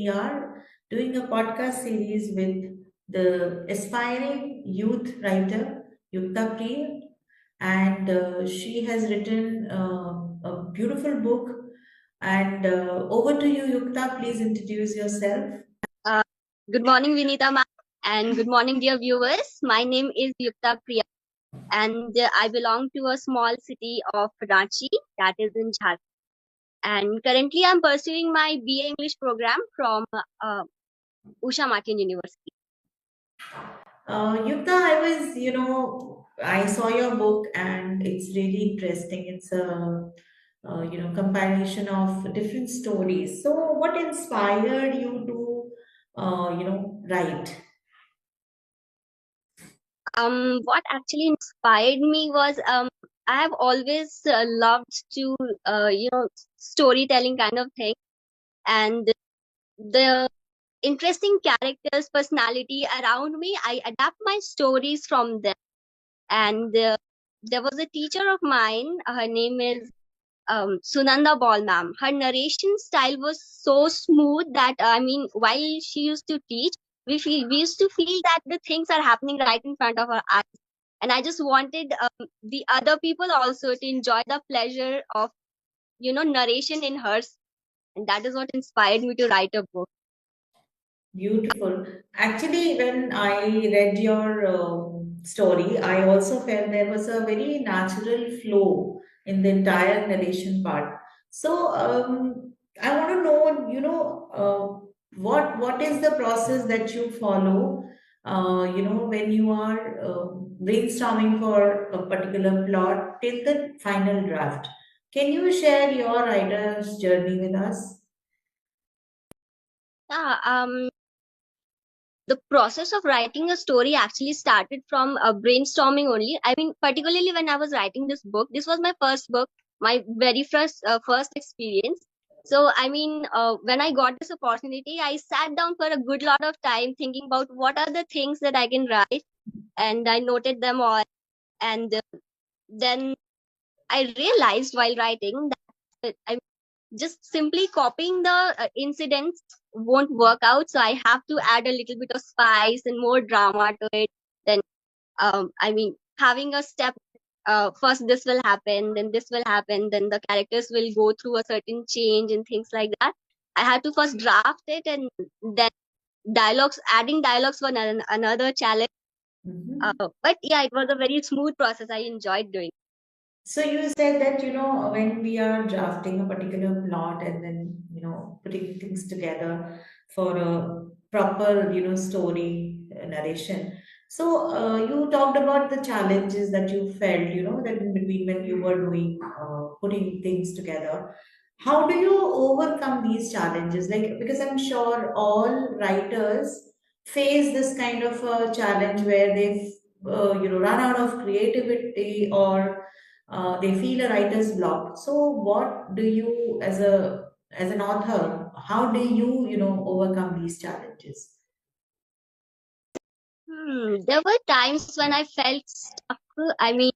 we are doing a podcast series with the aspiring youth writer Yukta Priya, and she has written a beautiful book. And over to you, Yukta. Please introduce yourself. Uh, Good morning, Vinita ma'am, and good morning, dear viewers. My name is Yukta Priya, and I belong to a small city of Ranchi, that is in Jharkhand. And currently, I'm pursuing my BA English program from Usha Martin University. Yukta, I saw your book and it's really interesting. It's a, compilation of different stories. So, what inspired you to, write? What actually inspired me was I have always loved to storytelling kind of thing, and the interesting characters, personality around me, I adapt my stories from them. And there was a teacher of mine, her name is Sunanda Ball ma'am. Her narration style was so smooth that while she used to teach, we used to feel that the things are happening right in front of our eyes. And I just wanted the other people also to enjoy the pleasure of narration in hers, and that is what inspired me to write a book. Beautiful. Actually, when I read your story, I also felt there was a very natural flow in the entire narration part. So, I want to know, what is the process that you follow, when you are brainstorming for a particular plot till the final draft. Can you share your writer's journey with us? Yeah, the process of writing a story actually started from brainstorming only. I mean, particularly when I was writing this book, this was my first book, my very first experience. So, when I got this opportunity, I sat down for a good lot of time thinking about what are the things that I can write, and I noted them all. And then I realized while writing that just simply copying the incidents won't work out. So I have to add a little bit of spice and more drama to it. Then, having a step, first this will happen, then this will happen, then the characters will go through a certain change and things like that. I had to first draft it, and then adding dialogues was another challenge. Mhm. But yeah, it was a very smooth process. I enjoyed doing. So you said that, when we are drafting a particular plot and then, putting things together for a proper, story narration. So you talked about the challenges that you felt, that in between when you were doing, putting things together. How do you overcome these challenges? Like, because I'm sure all writers face this kind of a challenge where they, run out of creativity, or they feel a writer's block. So what do you, as an author, how do you, overcome these challenges? There were times when I felt stuck. I mean,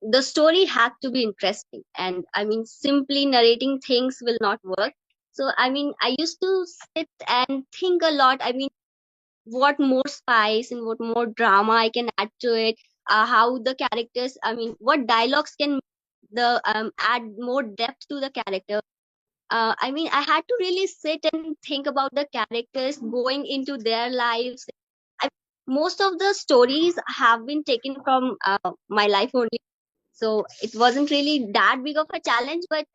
the story had to be interesting, and simply narrating things will not work. So, I used to sit and think a lot. What more spice and what more drama I can add to it, how the characters, what dialogues can add more depth to the character. I had to really sit and think about the characters going into their lives. I, Most of the stories have been taken from my life only, so it wasn't really that big of a challenge. But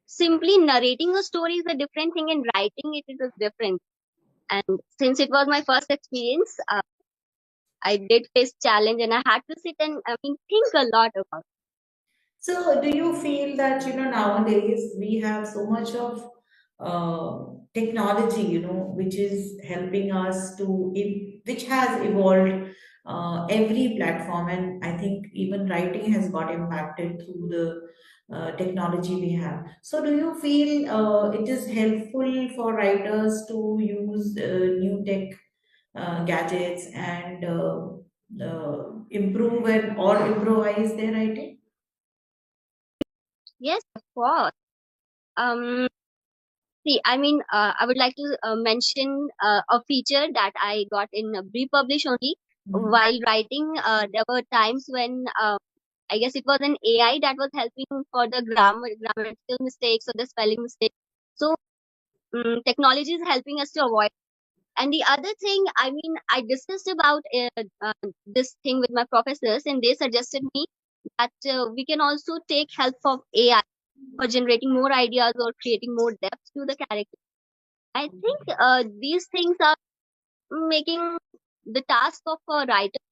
simply narrating a story is a different thing, and writing it is a different. And since it was my first experience, I did face challenge, and I had to sit and think a lot about. So, do you feel that, nowadays we have so much of technology, which is helping us which has evolved every platform, and I think even writing has got impacted through the technology we have. So, do you feel it is helpful for writers to use new tech gadgets and improve and or improvise their writing? Yes, of course. Um, See, I would like to mention a feature that I got in Bripublish only. Mhm. While writing, there were times when I guess it was an AI that was helping for the grammatical mistakes or the spelling mistakes. So technology is helping us to avoid. And the other thing, I discussed about this thing with my professors, and they suggested me that we can also take help of AI for generating more ideas or creating more depth to the character. I think these things are making the task of a writer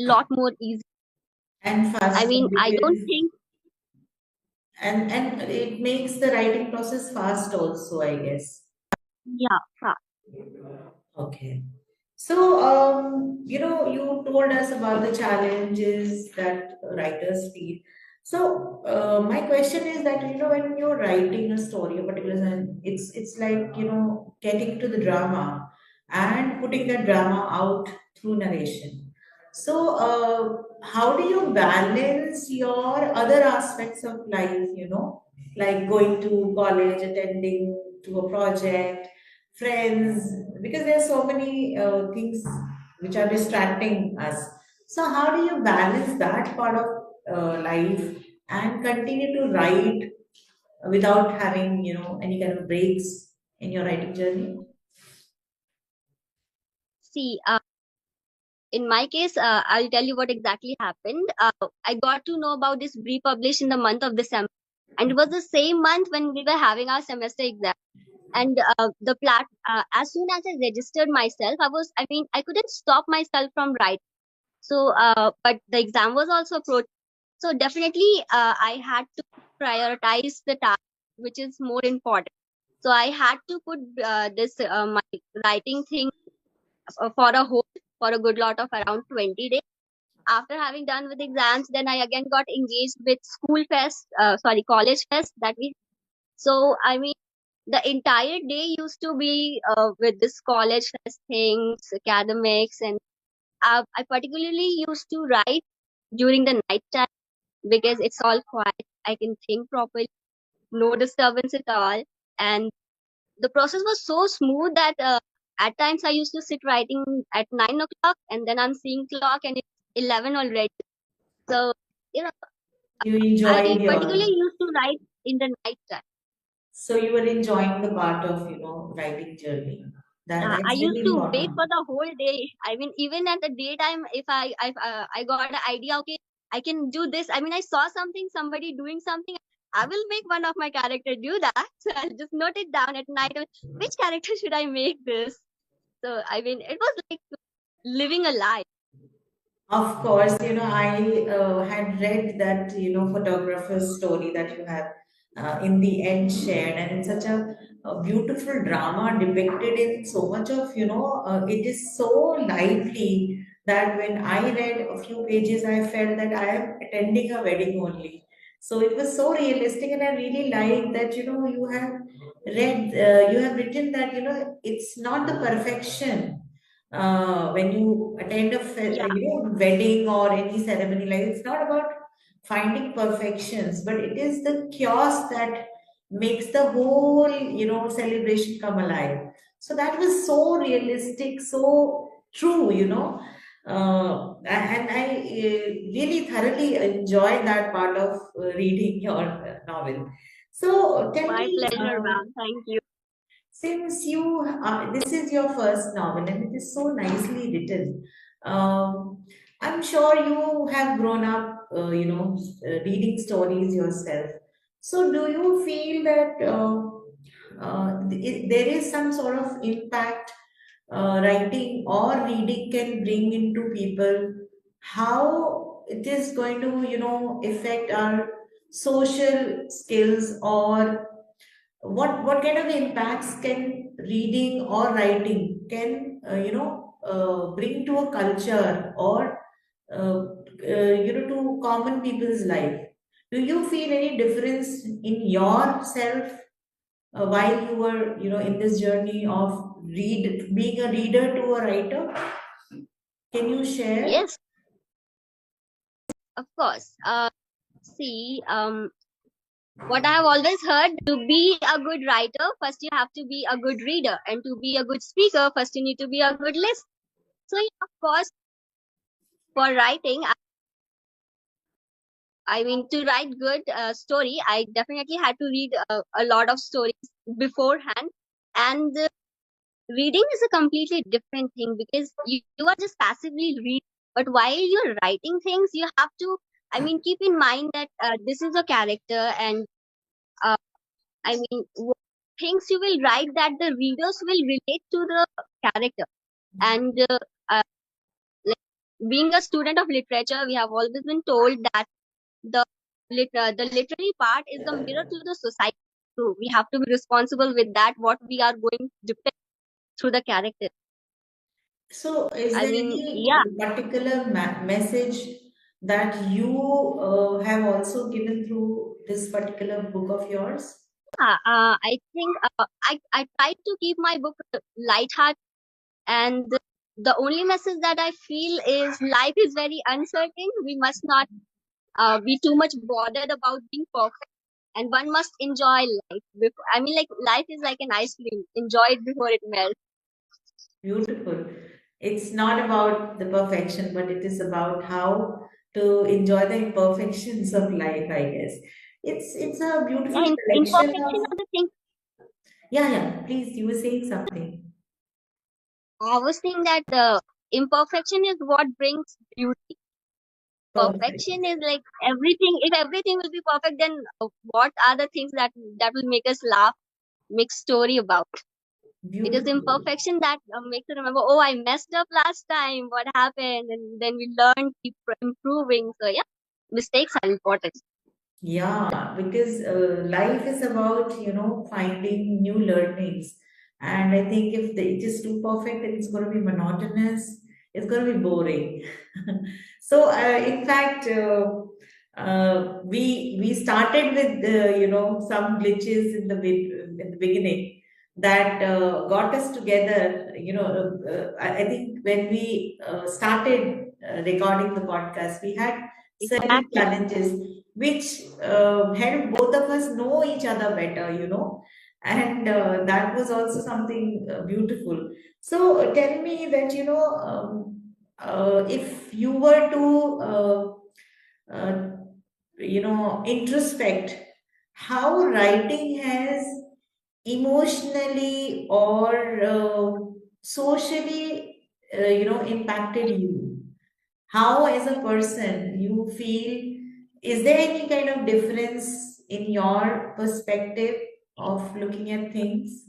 a lot more easy. And faster I don't because think, and it makes the writing process fast also, I guess. yeah, Okay. So, you told us about the challenges that writers feel. So, my question is that, when you're writing a story, a particular, it's like, getting to the drama and putting that drama out through narration. So, how do you balance your other aspects of life, like going to college, attending to a project, friends, because there are so many things which are distracting us. So how do you balance that part of life and continue to write without having any kind of breaks in your writing journey? see, in my case, I'll tell you what exactly happened. I got to know about this pre-publish in the month of December, and it was the same month when we were having our semester exam. And as soon as I registered myself, I couldn't stop myself from writing. So, but the exam was also approaching. So definitely, I had to prioritize the task which is more important. So I had to put this my writing thing for a hold for a good lot of around 20 days. After having done with exams, then I again got engaged with college fest that we. So the entire day used to be with this college fest things, academics, and I particularly used to write during the night time because it's all quiet. I can think properly, no disturbance at all, and the process was so smooth that at times I used to sit writing at 9 o'clock, and then I'm seeing clock and it's 11 already. So you know, You I enjoyed particularly your used to write in the night time. So you were enjoying the part of writing journey. I That's used really to wait important. for the whole day. Even at the daytime, if I got an idea, okay, I can do this. I saw something, somebody doing something. I will make one of my character do that. So I'll just note it down at night. Which character should I make this? So it was like living a life. Of course, I had read that, photographer's story that you have in the end shared, and it's such a beautiful drama depicted in so much of, it is so lively that when I read a few pages, I felt that I am attending a wedding only. So it was so realistic, and I really like that, you have written that, it's not the perfection when you attend Yeah, wedding or any ceremony, like it's not about finding perfections, but it is the chaos that makes the whole celebration come alive. So that was so realistic, so true, and I really thoroughly enjoyed that part of reading your novel. So tell my me, pleasure, ma'am. Thank you. since this is your first novel and it is so nicely written, I'm sure you have grown up, reading stories yourself. So, do you feel that there is some sort of impact writing or reading can bring into people? How it is going to, affect our social skills, or what kind of impacts can reading or writing can bring to a culture, or to common people's life? Do you feel any difference in yourself while you were in this journey of being a reader to a writer? Can you share? Yes, of course. See, what I have always heard, to be a good writer, first you have to be a good reader, and to be a good speaker, first you need to be a good listener. So, yeah, of course, for writing, I mean, to write good story, I definitely had to read a lot of stories beforehand. And reading is a completely different thing because you are just passively reading. But while you're writing things, you have to, I mean, keep in mind that this is a character, and uh, I mean, things you will write that the readers will relate to the character. And like, being a student of literature, we have always been told that the the literary part is the mirror to the society. So we have to be responsible with that, what we are going to depict through the character. So, is I there mean, any yeah, particular message that you have also given through this particular book of yours? I think I try to keep my book lighthearted, and the only message that I feel is life is very uncertain. We must not be too much bothered about being perfect, and one must enjoy life. I mean, like, life is like an ice cream. Enjoy it before it melts. Beautiful. It's not about the perfection, but it is about how to enjoy the imperfections of life, I guess. It's a Yeah, beautiful collection imperfection of, are the thing. yeah, yeah. Please, you were saying something. I was saying that imperfection is what brings beauty. Perfect. Perfection is like everything. If everything will be perfect, then what are the things that will make us laugh, make story about? It is Beautiful. imperfection that makes us remember. Oh, I messed up last time. What happened? And then we learn, keep improving. So yeah, mistakes are important. Yeah, because life is about, finding new learnings. And I think if it is too perfect, then it's going to be monotonous, it's going to be boring. So, in fact, we started with, some glitches in the beginning that got us together. I think when we started recording the podcast, we had certain Exactly. challenges which helped both of us know each other better, and that was also something beautiful. So tell me that, if you were to, introspect how writing has emotionally or socially, impacted you, how as a person you feel, is there any kind of difference in your perspective of looking at things?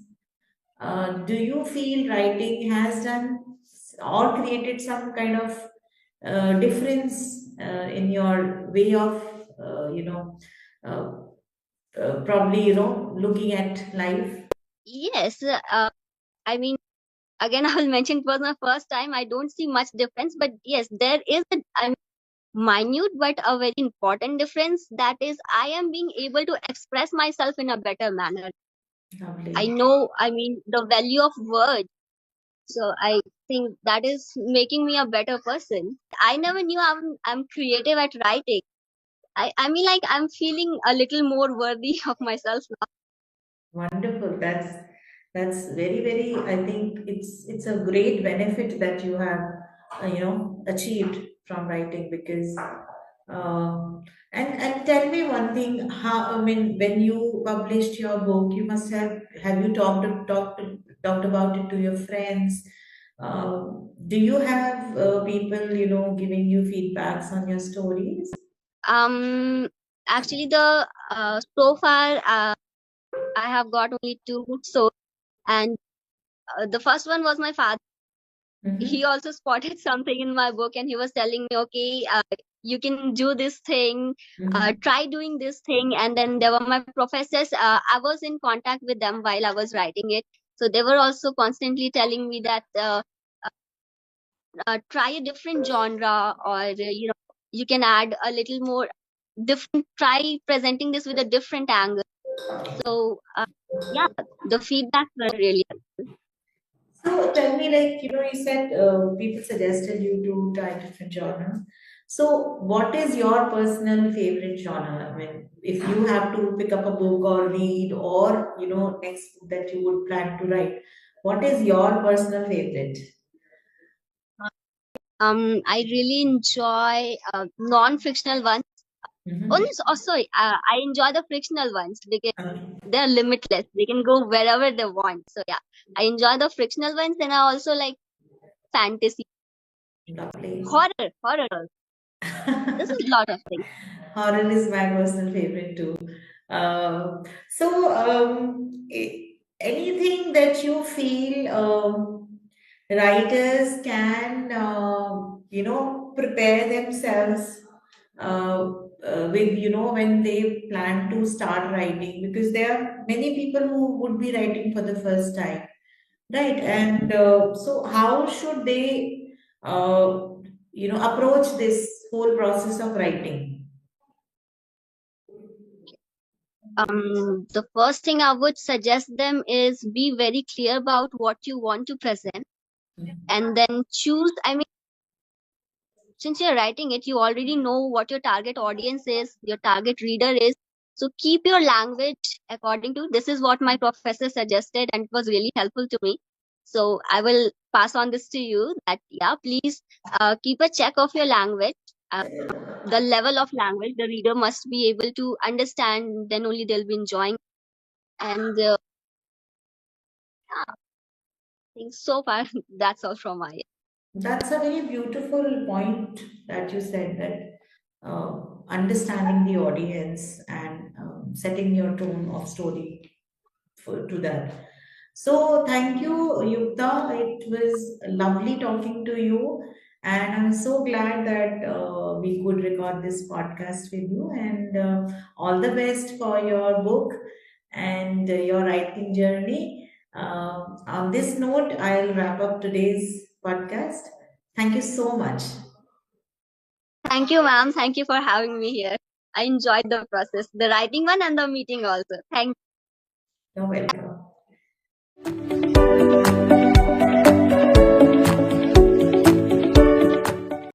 Do you feel writing has done or created some kind of difference in your way of uh, probably looking at life? Yes. I mean, again, I will mention it was my first time. I don't see much difference, but yes, there is a minute but a very important difference. That is, I am being able to express myself in a better manner. I Lovely. know, I mean, the value of words. So I think that is making me a better person. I never knew I'm creative at writing. I mean, like, I'm feeling a little more worthy of myself now. Wonderful. That's very, very. I think it's a great benefit that you have, achieved from writing because, and tell me one thing. How, I mean, when you published your book, you must have you talked about it to your friends? Do you have people giving you feedbacks on your stories? Um, Actually, the so far I have got only two. So, and the first one was my father. He Mm-hmm. also spotted something in my book, and he was telling me, okay, you can do this thing, Mm-hmm. try doing this thing. And then there were my professors. I was in contact with them while I was writing it, so they were also constantly telling me that try a different genre, or you can add a little more different, try presenting this with a different angle. So yeah, the feedback were really So tell me, like, you said people suggested you to try different genres. So what is your personal favorite genre? I mean, if you have to pick up a book or read, or next book that you would plan to write, what is your personal favorite? I really enjoy non-fictional ones. Oh, Mm-hmm. no, sorry. I enjoy the fictional ones because Okay. they're limitless. They can go wherever they want. So yeah, I enjoy the fictional ones, and I also like fantasy, Lovely. horror. This is a lot of things. Horror is my personal favorite too. Anything that you feel writers can, prepare themselves with, when they plan to start writing, because there are many people who would be writing for the first time, right? And so, how should they, approach this whole process of writing? The first thing I would suggest them is be very clear about what you want to present, and then choose. I mean, since you're writing it, you already know what your target audience is, your target reader is. So keep your language according to this is what my professor suggested, and it was really helpful to me. So I will pass on this to you that, yeah, please keep a check of your language. Uh, the level of language the reader must be able to understand, then only they'll be enjoying. And I think so far that's all from my end. That's a very beautiful point that you said, that understanding the audience and setting your tone of story to that. So thank you, Yukta. It was lovely talking to you, and I'm so glad that we could record this podcast with you. And all the best for your book and your writing journey. On this note, I'll wrap up today's podcast. Thank you so much. Thank you, ma'am. Thank you for having me here. I enjoyed the process, the writing one and the meeting also. Thank You're welcome.